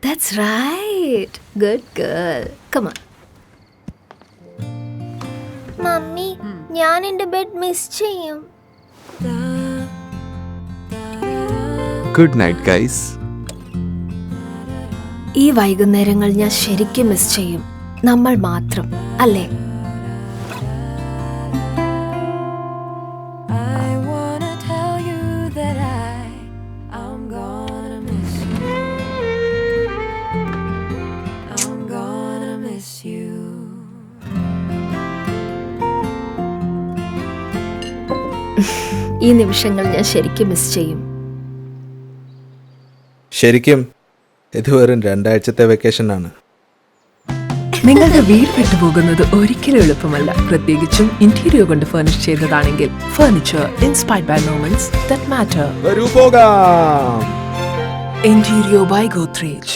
That's right. Good girl. Come on. Mummy ഞാൻ എന്റെ bed miss ചെയ്യും. Good night guys. ഈ വൈകുന്നേരങ്ങൾ ഞാൻ ശരിക്കും മിസ് ചെയ്യും. നമ്മൾ മാത്രം അല്ലേ? ഈ നിമിഷങ്ങൾ ഞാൻ ശരിക്കും മിസ് ചെയ്യും. ശരിക്കും ഇത് വെറും 2 ആഴ്ചത്തെ വെക്കേഷൻ ആണ്. നിങ്ങളുടെ വീട് വിട്ടുപോകുന്നത് ഒരിക്കലും എളുപ്പമല്ല, പ്രത്യേകിച്ചും ഇന്റീരിയർ കൊണ്ട് ഫർണിഷ് ചെയ്തതാണെങ്കിൽ. Furniture inspired by moments that matter. വരൂ പോകാം. Interior by Godrej.